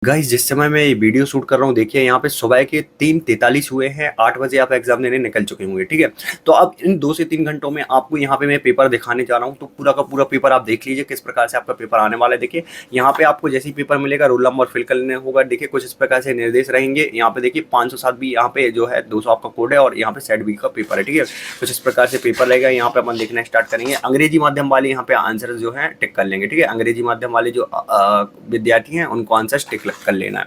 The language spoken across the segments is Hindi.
गाइस जिस समय मैं ये वीडियो शूट कर रहा हूँ देखिए यहाँ पे सुबह के 3:43 हुए हैं। 8 बजे आप एग्जाम देने निकल चुके होंगे, ठीक है। तो अब इन 2 से 3 घंटों में आपको यहाँ पे मैं पेपर दिखाने जा रहा हूँ, तो पूरा का पूरा पेपर आप देख लीजिए किस प्रकार से आपका पेपर आने वाला है। देखिए यहाँ पे आपको जैसे ही पेपर मिलेगा रोल नंबर फिल करने होगा। देखिए कुछ इस प्रकार से निर्देश रहेंगे। यहाँ पे देखिए 507 भी यहाँ पे जो है 200 आपका कोड है और यहाँ पे सेट बी का पेपर है, ठीक है। कुछ इस प्रकार से पेपर रहेगा। यहाँ पे अपन देखना स्टार्ट करेंगे। अंग्रेजी माध्यम वाले यहाँ पे आंसर जो है टिक कर लेंगे, ठीक है। अंग्रेजी माध्यम वाले जो विद्यार्थी हैं उनको आंसर टिक कर लेना है।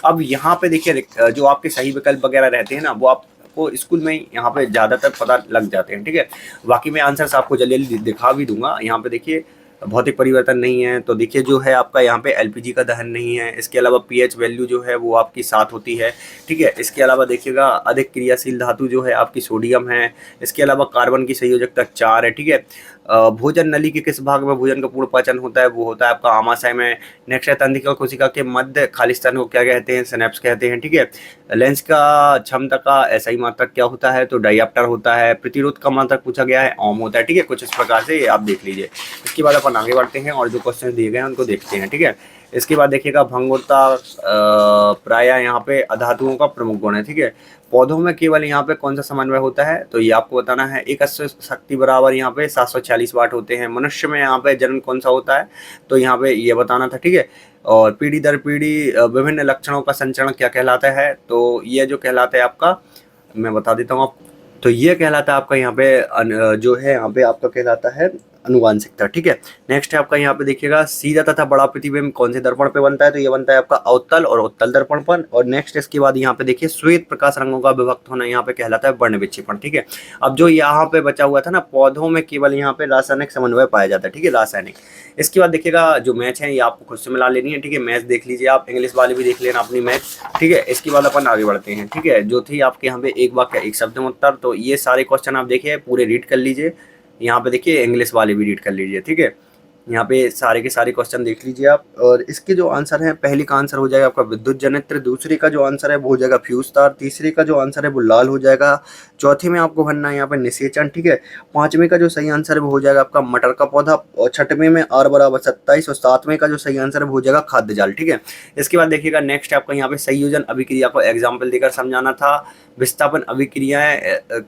अब यहाँ पे देखिए जो आपके सही विकल्प वगैरह रहते हैं ना वो आपको स्कूल में यहाँ पे ज़्यादातर पता लग जाते हैं, ठीक है। बाकी मैं आंसर्स आपको जल्दी जल्दी दिखा भी दूंगा। यहाँ पे देखिए भौतिक परिवर्तन नहीं है, तो देखिए जो है आपका यहाँ पे एलपीजी का दहन नहीं है। इसके अलावा पीएच वैल्यू जो है वो आपकी 7 होती है, ठीक है। इसके अलावा देखिएगा अधिक क्रियाशील धातु जो है आपकी सोडियम है। इसके अलावा कार्बन की संयोजकता 4 है, ठीक है। भोजन नली के किस भाग में भोजन का पूर्ण पाचन होता है, वो होता है आपका आमाशय में। नेक्स्ट है तंत्रिका कोशिका के मध्य खाली स्थान को क्या कहते हैं, सिनेप्स कहते हैं, ठीक है। लेंस का क्षमता का एसआई मात्रक क्या होता है, तो डायप्टर होता है। प्रतिरोध का मात्रक पूछा गया है, ओम होता है, ठीक है। कुछ इस प्रकार से आप देख लीजिए। इसके बाद अपन आगे बढ़ते हैं और जो क्वेश्चन दिए गए हैं उनको देखते हैं, ठीक है। इसके बाद देखिएगा भंगुरता प्राय यहाँ पे अधातुओं का प्रमुख गुण है, ठीक है। पौधों में केवल यहाँ पे कौन सा समन्वय होता है, तो ये आपको बताना है। एक अश्व शक्ति बराबर यहाँ पे 746 वाट होते हैं। मनुष्य में यहाँ पे जन्म कौन सा होता है, तो यहाँ पे ये बताना था, ठीक है। और पीढ़ी दर पीढ़ी विभिन्न लक्षणों का संचरण क्या कहलाता है, तो ये जो कहलाता है आपका, मैं बता देता हूँ आप। तो ये कहलाता है आपका यहाँ पे जो है यहाँ पे आपका कहलाता है अनुवांशिकता, ठीक है। नेक्स्ट है आपका यहाँ पे देखिएगा सीधा तथा बड़ा प्रतिबिंब कौन से दर्पण पे बनता है, तो ये बनता है आपका अवतल और उत्तल दर्पण पर। और नेक्स्ट इसके बाद यहाँ पे देखिए श्वेत प्रकाश रंगों का विभक्त होना यहाँ पे कहलाता है वर्ण विक्षेपण, ठीक है। अब जो यहाँ पे बचा हुआ था ना, पौधों में केवल यहाँ पे रासायनिक समन्वय पाया जाता है, ठीक है, रासायनिक। इसके बाद देखिएगा जो मैच है ये आपको खुद से मिला लेनी है, ठीक है। मैच देख लीजिए आप, इंग्लिश वाले भी देख लेना अपनी मैच, ठीक है। इसके बाद अपन आगे बढ़ते हैं, ठीक है। जो थी आपके यहाँ पे एक वाक्य एक शब्द में उत्तर, तो ये सारे क्वेश्चन आप देखिए पूरे रीड कर लीजिए। यहाँ पे देखिए इंग्लिश वाले भी रीड कर लीजिए, ठीक है। यहाँ पे सारे के सारे क्वेश्चन देख लीजिए आप। और इसके जो आंसर है, पहली का आंसर हो जाएगा आपका विद्युत जनित्र, दूसरी का जो आंसर है वो हो जाएगा फ्यूज तार, तीसरी का जो आंसर है वो लाल हो जाएगा, चौथी में आपको भरना है यहाँ पे निषेचन, ठीक है। पांचवें का जो सही आंसर है वो हो जाएगा आपका मटर का पौधा, और छठवें में R बराबर 27, और सातवें का जो सही आंसर है वो हो जाएगा खाद्य जाल, ठीक है। इसके बाद देखिएगा नेक्स्ट आपका यहाँ पे संयोजन अभिक्रिया को एग्जाम्पल देकर समझाना था। विस्थापन अभिक्रियाएं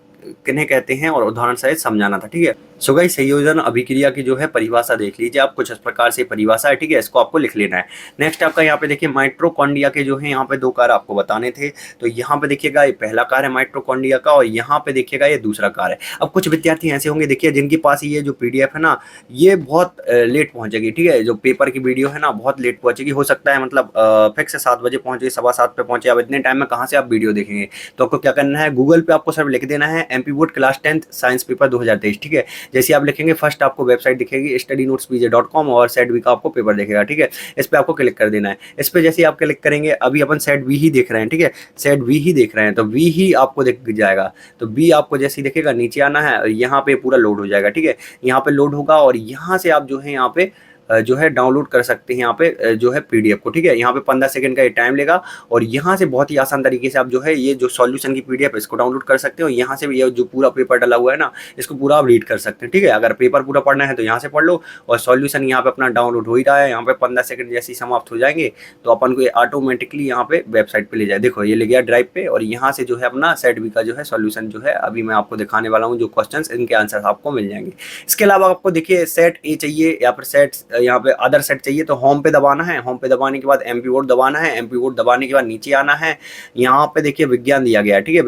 किन्हें कहते हैं और उदाहरण सहित समझाना था, ठीक है। सो गाइस संयोजन अभिक्रिया की जो है परिभाषा देख लीजिए आप, कुछ इस प्रकार से परिभाषा है, ठीक है। इसको आपको लिख लेना है। नेक्स्ट आपका यहाँ पे देखिए माइटोकॉन्ड्रिया के जो है यहाँ पे 2 कार्य आपको बताने थे। तो यहाँ पे देखिएगा ये पहला कार्य है माइटोकॉन्ड्रिया का, और यहाँ पे देखिएगा ये दूसरा कार्य है। अब कुछ विद्यार्थी ऐसे होंगे देखिए जिनके पास ये जो पीडीएफ है ना ये बहुत लेट पहुंचेगी, ठीक है। जो पेपर की वीडियो है ना बहुत लेट पहुंचेगी, हो सकता है मतलब फिक्स 7 बजे पहुंचे, 7:15 पे पहुंचे। अब इतने टाइम में कहाँ से आप वीडियो देखेंगे, तो आपको क्या करना है, गूगल पे आपको सिर्फ लिख देना है MP board class 10th science paper 2023, ठीक है। जैसे आप लिखेंगे फर्स्ट आपको वेबसाइट दिखेगी studynotespj.com और सेट बी का आपको पेपर दिखेगा, ठीक है। इस पे आपको क्लिक कर देना है। इस पे जैसे आप क्लिक करेंगे, अभी अपन सेट बी ही देख रहे हैं, ठीक है, सेट बी ही देख रहे हैं, तो बी ही आपको दिख जाएगा। तो बी आपको जैसे ही दिखेगा नीचे आना है, यहाँ पे पूरा लोड हो जाएगा, ठीक है। यहाँ पे लोड होगा और यहाँ से आप जो है यहाँ पे जो है डाउनलोड कर सकते हैं यहाँ पे जो है पीडीएफ को, ठीक है। यहाँ पे 15 सेकंड का ये टाइम लेगा और यहाँ से बहुत ही आसान तरीके से आप जो है ये जो सॉल्यूशन की पीडीएफ इसको डाउनलोड कर सकते हो। यहाँ से ये जो पूरा पेपर डला हुआ है ना इसको पूरा आप रीड कर सकते हैं, ठीक है। अगर पेपर पूरा पढ़ना है तो यहाँ से पढ़ लो, और सॉल्यूशन यहाँ पे अपना डाउनलोड हो ही रहा है। यहाँ पे 15 सेकंड जैसे ही समाप्त हो जाएंगे तो अपन को ये ऑटोमेटिकली यहाँ पे वेबसाइट पे ले जाए। देखो ये ले गया ड्राइव पे, और यहाँ से जो है अपना सेट बी का जो है सॉल्यूशन जो है अभी मैं आपको दिखाने वाला हूँ, जो क्वेश्चन इनके आंसर आपको मिल जाएंगे। इसके अलावा आपको देखिए सेट ए चाहिए या फिर सेट यहाँ पे अदर सेट चाहिए, तो होम पे दबाना है। होम पे दबाने के बाद एमपी बोर्ड दबाना है। एमपी बोर्ड दबाने के बाद नीचे आना है। यहाँ पे देखिए विज्ञान दिया गया है, ठीक है।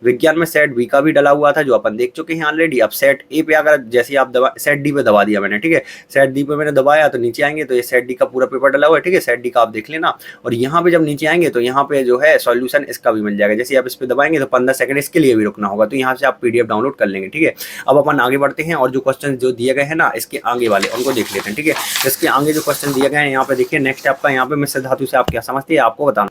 विज्ञान में सेट बी का भी डला हुआ था जो अपन देख चुके हैं ऑलरेडी। अब सेट ए पे अगर जैसे आप दबा, सेट डी पे दबा दिया मैंने, ठीक है। सेट डी पे मैंने दबाया तो नीचे आएंगे तो ये सेट डी का पूरा पेपर डला हुआ है, ठीक है। सेट डी का आप देख लेना, और यहाँ पे जब नीचे आएंगे तो यहाँ पे जो है सॉल्यूशन इसका भी मिल जाएगा। जैसे आप इस पे दबाएंगे तो 15 सेकंड इसके लिए भी रुकना होगा, तो यहाँ से आप पीडीएफ डाउनलोड कर लेंगे, ठीक है। अब अपन आगे बढ़ते हैं और जो क्वेश्चन जो दिए गए हैं ना इसके आगे वाले उनको देख लेते हैं, ठीक है। इसके आगे जो क्वेश्चन दिए गए हैं यहाँ पे देखिए नेक्स्ट आपका यहाँ पे मिश्र धातु से आप क्या समझते हैं आपको बताना,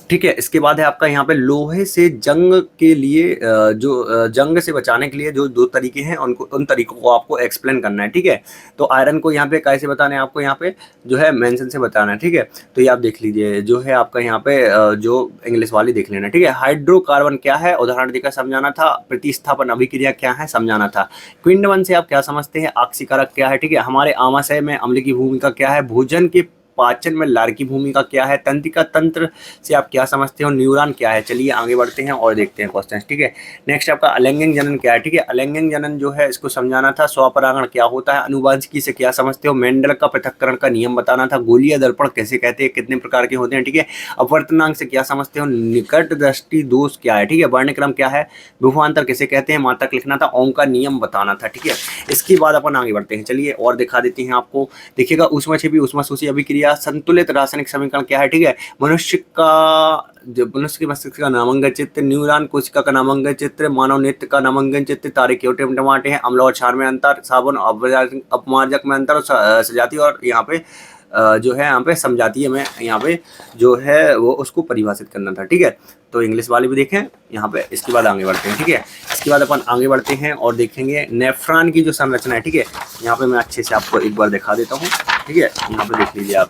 ठीक है। इसके बाद है आपका यहाँ पे लोहे से जंग के लिए जो जंग से बचाने के लिए जो 2 तरीके हैं उनको, उन तरीकों को आपको एक्सप्लेन करना है, ठीक है। तो आयरन को यहाँ पे कैसे बताना है आपको, यहाँ पे जो है मेंशन से बताना है, ठीक है। तो ये आप देख लीजिए जो है आपका यहाँ पे जो इंग्लिश वाली देख लेना, ठीक है। हाइड्रोकार्बन क्या है उदाहरण देकर समझाना था। प्रतिस्थापन अभिक्रिया क्या है समझाना था। क्विंडवन से आप क्या समझते हैं, ऑक्सीकारक क्या है, ठीक है। हमारे आमाशय में अम्ल की भूमिका क्या है। भोजन के पाचन में लार की भूमिका क्या है, तंत्रिका तंत्र से आप क्या समझते हो, न्यूरॉन क्या है। चलिए आगे बढ़ते हैं और देखते हैं क्वेश्चन, ठीक है। नेक्स्ट आपका अलैंगिक जनन क्या है, ठीक है। अलैंगिक जनन जो है इसको समझाना था। स्वपरागण क्या होता है, अनुवांशिकी से क्या समझते हो, मेंडल का पृथक्करण का नियम बताना था। गोलीय दर्पण कैसे कहते हैं, कितने प्रकार के होते हैं, ठीक है। अपवर्तनांक से क्या समझते हो, निकट दृष्टि दोष क्या है, ठीक है। वर्णक्रम क्या है, विभवांतर किसे कहते हैं, मात्रक लिखना था। ओम का नियम बताना था, ठीक है। इसके बाद अपन आगे बढ़ते हैं। चलिए और दिखा देते हैं आपको। देखिएगा ऊष्माक्षेपी ऊष्माशोषी अभिक्रिया, संतुलित रासायनिक समीकरण क्या है, ठीक है। मनुष्य का जो मनुष्य के मस्तिष्क का नामांकन चित्र, न्यूरॉन कोशिका का नामांकन चित्र, मानव नेत्र का नामांकन चित्र, तारे के टमाटे हैं, अम्ल और क्षार में अंतर, साबुन अपमार्जक में अंतर, और सजाती और यहाँ पे जो है यहाँ पे समझाती में यहाँ पे जो है वो उसको परिभाषित करना था, ठीक है। तो इंग्लिश वाले भी देखें यहाँ पे। इसके बाद आगे बढ़ते हैं, ठीक है। इसके बाद अपन आगे बढ़ते हैं और देखेंगे नेफ्रॉन की जो संरचना है, ठीक है। यहाँ पे मैं अच्छे से आपको एक बार दिखा देता हूँ, ठीक है। यहाँ पे देख लीजिए आप,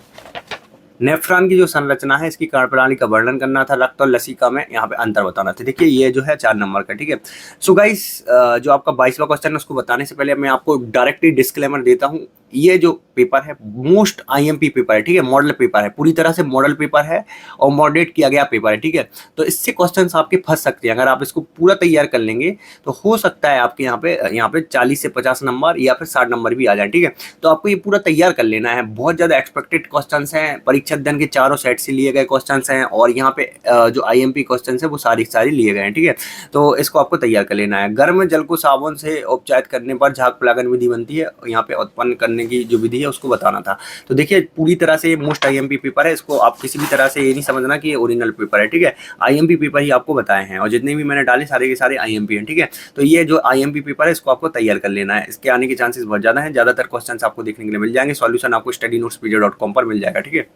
नेफ्रॉन की जो संरचना है, इसकी कार्यप्रणाली का वर्णन करना था। रक्त और लसिका में यहाँ पे अंतर बताना था। देखिए ये जो है 4 नंबर का, ठीक है। सो गाइस जो आपका 22वां क्वेश्चन है उसको बताने से पहले मैं आपको डायरेक्टली डिस्क्लेमर देता हूँ। ये जो पेपर है मोस्ट आईएमपी पेपर है, ठीक है। मॉडल पेपर है, पूरी तरह से मॉडल पेपर है और मॉडरेट किया गया पेपर है, ठीक है। तो इससे क्वेश्चंस आपके फंस सकते हैं। अगर आप इसको पूरा तैयार कर लेंगे तो हो सकता है आपके यहाँ पे 40 से 50 नंबर या फिर 60 नंबर भी आ जाए, ठीक है। तो आपको ये पूरा तैयार कर लेना है। बहुत ज़्यादा एक्सपेक्टेड क्वेश्चंस हैं, परीक्षा अध्ययन के चारों सेट से लिए गए क्वेश्चंस हैं और यहाँ पे जो आईएमपी क्वेश्चंस है वो सारी लिए गए हैं, ठीक है। तो इसको आपको तैयार कर लेना है। गर्म जल को साबुन से उपचारित करने पर झाग पलागन विधि बनती है, यहाँ पे उत्पन्न करने की जो विधि है उसको बताना था। तो देखिए पूरी तरह से मोस्ट आईएमपी पेपर है। इसको आप किसी भी तरह से ये नहीं समझना कि ये ओरिजिनल पेपर है, ठीक है। आईएमपी पेपर ही आपको बताए हैं और जितने भी मैंने डाले सारे के सारे आईएमपी हैं, ठीक है। तो ये जो आईएमपी पेपर है इसको आपको तैयार कर लेना है। इसके आने के चांसेस बहुत ज़्यादा हैं। ज़्यादातर क्वेश्चन आपको देखने के लिए मिल जाएंगे। सॉल्यूशन आपको studynotespodia.com पर मिल जाएगा, ठीक है।